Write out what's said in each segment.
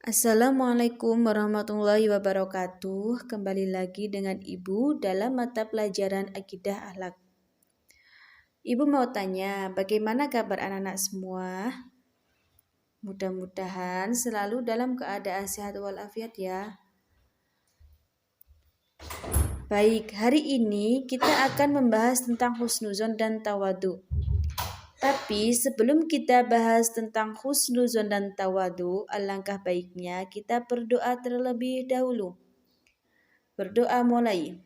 Assalamualaikum warahmatullahi wabarakatuh. Kembali lagi dengan Ibu dalam mata pelajaran Akidah Akhlak. Ibu mau tanya, bagaimana kabar anak-anak semua? Mudah-mudahan selalu dalam keadaan sehat walafiat ya. Baik, hari ini kita akan membahas tentang husnuzon dan tawadu. Tapi sebelum kita bahas tentang husnuzon dan tawadu, alangkah baiknya kita berdoa terlebih dahulu. Berdoa mulai.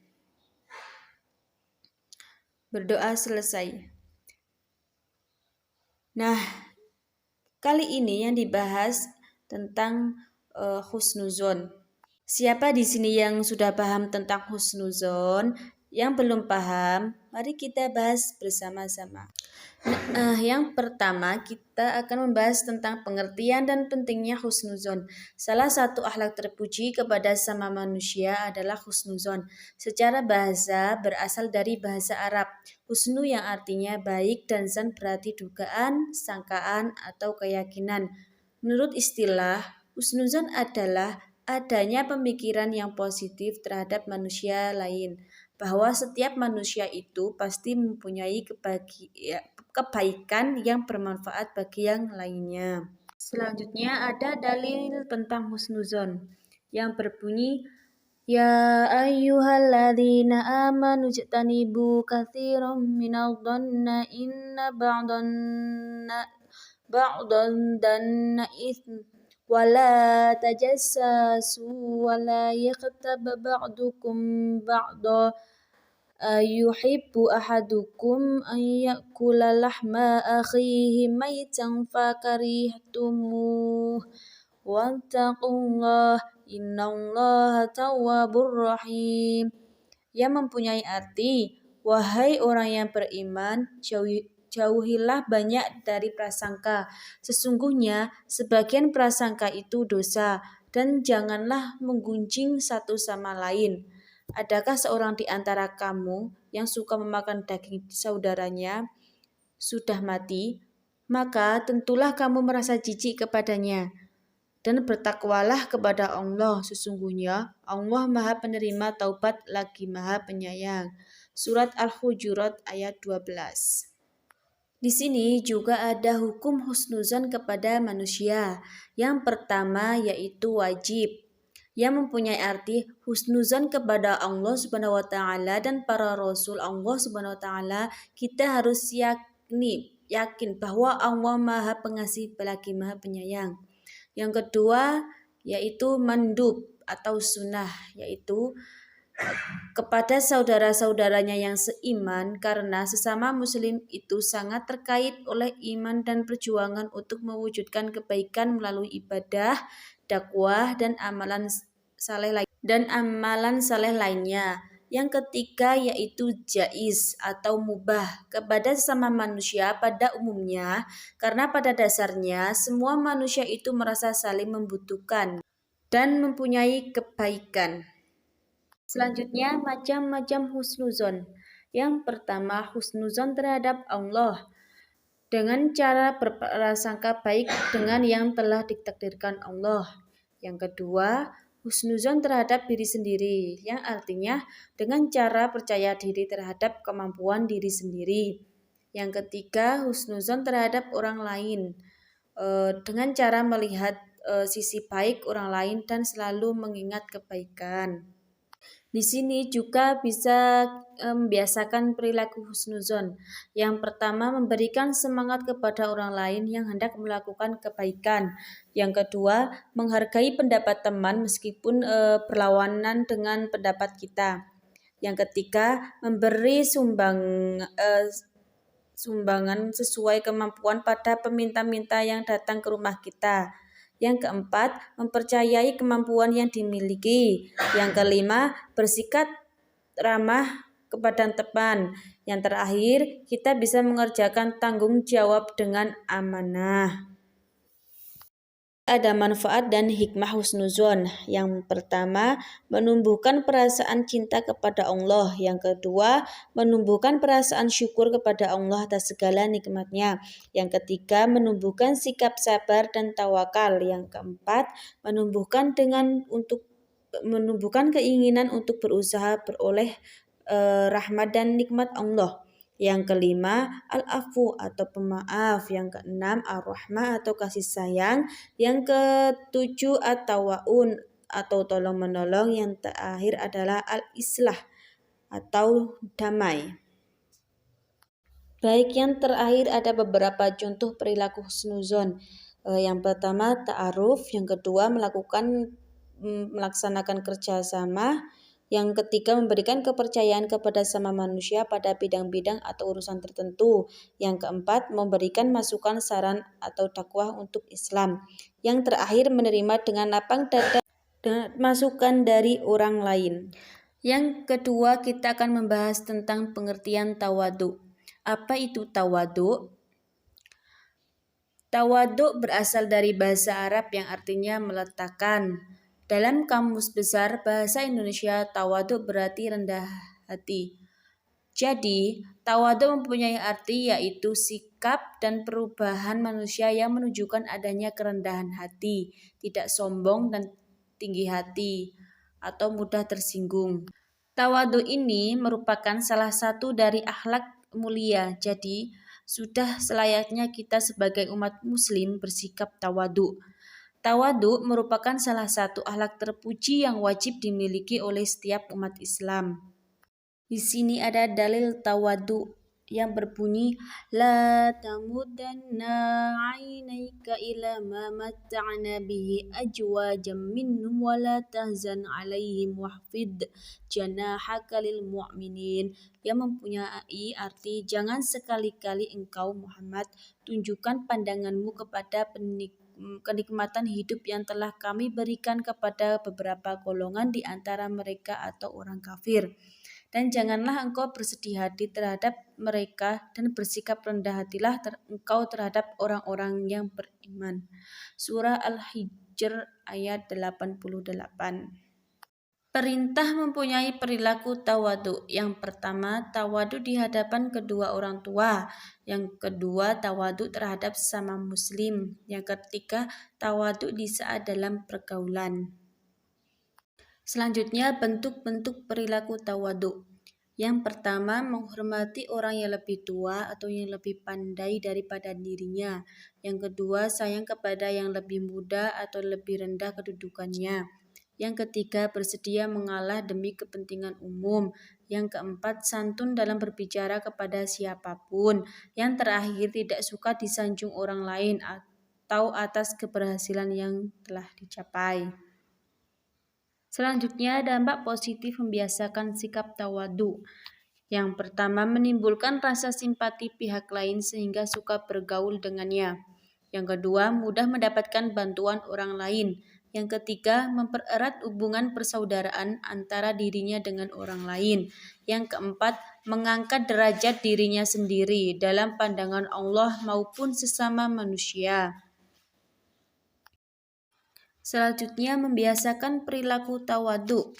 Berdoa selesai. Nah, kali ini yang dibahas tentang husnuzon. Siapa di sini yang sudah paham tentang husnuzon? Yang belum paham, mari kita bahas bersama-sama. Yang pertama kita akan membahas tentang pengertian dan pentingnya husnuzon. Salah satu akhlak terpuji kepada sama manusia adalah husnuzon. Secara bahasa berasal dari bahasa Arab. Husnu yang artinya baik dan zan berarti dugaan, sangkaan, atau keyakinan. Menurut istilah, husnuzon adalah adanya pemikiran yang positif terhadap manusia lain, bahwa setiap manusia itu pasti mempunyai kebaikan yang bermanfaat bagi yang lainnya. Selanjutnya ada dalil tentang husnuzon yang berbunyi Ya ayyuhalladzina amanu jtanibu katsiran minadh-dhanni inna ba'dhan itsm wala tajassasu wala yaghtab ba'dukum ba'dha yuhibbu ahadukum an ya'kula lahma akhihi maitan fakarihtumuh wattaqullah innallaha tawwabur rahim. Yang mempunyai arti, wahai orang yang beriman, jauhilah banyak dari prasangka. Sesungguhnya sebagian prasangka itu dosa, dan janganlah menggunjing satu sama lain. Adakah seorang di antara kamu yang suka memakan daging saudaranya sudah mati? Maka tentulah kamu merasa jijik kepadanya. Dan bertakwalah kepada Allah, sesungguhnya Allah Maha Penerima Taubat lagi Maha Penyayang. Surat Al-Hujurat ayat 12. Di sini juga ada hukum husnuzon kepada manusia. Yang pertama yaitu wajib, yang mempunyai arti husnuzon kepada Allah Subhanahu wa taala dan para rasul Allah Subhanahu wa taala. Kita harus yakin bahwa Allah Maha Pengasih lagi Maha Penyayang. Yang kedua yaitu mandub atau sunnah, yaitu kepada saudara-saudaranya yang seiman, karena sesama muslim itu sangat terkait oleh iman dan perjuangan untuk mewujudkan kebaikan melalui ibadah, dakwah, dan amalan saleh lainnya. Yang ketiga yaitu jaiz atau mubah kepada sesama manusia pada umumnya, karena pada dasarnya semua manusia itu merasa saling membutuhkan dan mempunyai kebaikan. Selanjutnya macam-macam husnuzon. Yang pertama husnuzon terhadap Allah dengan cara berprasangka baik dengan yang telah ditakdirkan Allah. Yang kedua husnuzon terhadap diri sendiri, yang artinya dengan cara percaya diri terhadap kemampuan diri sendiri. Yang ketiga husnuzon terhadap orang lain dengan cara melihat sisi baik orang lain dan selalu mengingat kebaikan. Di sini juga bisa membiasakan perilaku husnuzon. Yang pertama memberikan semangat kepada orang lain yang hendak melakukan kebaikan. Yang kedua menghargai pendapat teman meskipun berlawanan dengan pendapat kita. Yang ketiga memberi sumbangan sesuai kemampuan pada peminta-minta yang datang ke rumah kita. Yang keempat, mempercayai kemampuan yang dimiliki. Yang kelima, bersikap ramah kepada teman. Yang terakhir, kita bisa mengerjakan tanggung jawab dengan amanah. Ada manfaat dan hikmah husnuzon. Yang pertama, menumbuhkan perasaan cinta kepada Allah. Yang kedua, menumbuhkan perasaan syukur kepada Allah atas segala nikmatnya. Yang ketiga, menumbuhkan sikap sabar dan tawakal. Yang keempat, menumbuhkan keinginan untuk berusaha beroleh rahmat dan nikmat Allah. Yang kelima, al-afu atau pemaaf. Yang keenam, ar-rahmah atau kasih sayang. Yang ketujuh, at-tawaun atau tolong menolong. Yang terakhir adalah al-islah atau damai. Baik, yang terakhir ada beberapa contoh perilaku husnuzon. Yang pertama, ta'aruf. Yang kedua, melaksanakan kerjasama. Yang ketiga, memberikan kepercayaan kepada sama manusia pada bidang-bidang atau urusan tertentu. Yang keempat, memberikan masukan, saran, atau dakwah untuk Islam. Yang terakhir, menerima dengan lapang dada dengan masukan dari orang lain. Yang kedua, kita akan membahas tentang pengertian tawadu. Apa itu tawadu? Tawadu berasal dari bahasa Arab yang artinya meletakkan. Dalam Kamus Besar Bahasa Indonesia, tawadu berarti rendah hati. Jadi, tawadu mempunyai arti yaitu sikap dan perubahan manusia yang menunjukkan adanya kerendahan hati, tidak sombong dan tinggi hati, atau mudah tersinggung. Tawadu ini merupakan salah satu dari akhlak mulia. Jadi, sudah selayaknya kita sebagai umat muslim bersikap tawadu. Tawadu merupakan salah satu akhlak terpuji yang wajib dimiliki oleh setiap umat Islam. Di sini ada dalil tawadu yang berbunyi la tamuddanna 'ainaika ila ma matta'na bihi ajwajan minhum wa la tahzan 'alaihim wahfid janahaka lil mu'minin, yang mempunyai arti jangan sekali-kali engkau Muhammad tunjukkan pandanganmu kepada kenikmatan hidup yang telah kami berikan kepada beberapa golongan di antara mereka atau orang kafir. Dan janganlah engkau bersedih hati terhadap mereka dan bersikap rendah hatilah engkau terhadap orang-orang yang beriman. Surah Al-Hijr ayat 88. Perintah mempunyai perilaku tawadu. Yang pertama, tawadu di hadapan kedua orang tua. Yang kedua, tawadu terhadap sesama muslim. Yang ketiga, tawadu di saat dalam pergaulan. Selanjutnya, bentuk-bentuk perilaku tawadu. Yang pertama, menghormati orang yang lebih tua atau yang lebih pandai daripada dirinya. Yang kedua, sayang kepada yang lebih muda atau lebih rendah kedudukannya. Yang ketiga, bersedia mengalah demi kepentingan umum. Yang keempat, santun dalam berbicara kepada siapapun. Yang terakhir, tidak suka disanjung orang lain atau atas keberhasilan yang telah dicapai. Selanjutnya, dampak positif membiasakan sikap tawadu. Yang pertama, menimbulkan rasa simpati pihak lain sehingga suka bergaul dengannya. Yang kedua, mudah mendapatkan bantuan orang lain. Yang ketiga, mempererat hubungan persaudaraan antara dirinya dengan orang lain. Yang keempat, mengangkat derajat dirinya sendiri dalam pandangan Allah maupun sesama manusia. Selanjutnya, membiasakan perilaku tawadu.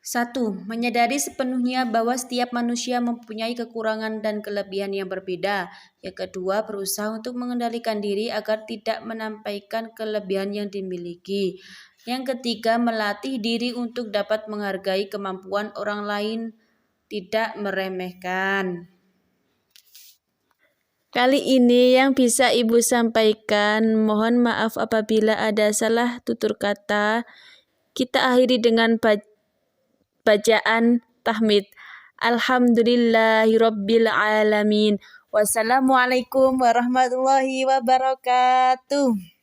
1. Menyadari sepenuhnya bahwa setiap manusia mempunyai kekurangan dan kelebihan yang berbeda. Yang kedua, berusaha untuk mengendalikan diri agar tidak menampaikan kelebihan yang dimiliki. Yang ketiga, melatih diri untuk dapat menghargai kemampuan orang lain, tidak meremehkan. Kali ini yang bisa Ibu sampaikan. Mohon maaf apabila ada salah tutur kata. Kita akhiri dengan bacaan tahmid. Alhamdulillahirabbil alamin. Wassalamualaikum warahmatullahi wabarakatuh.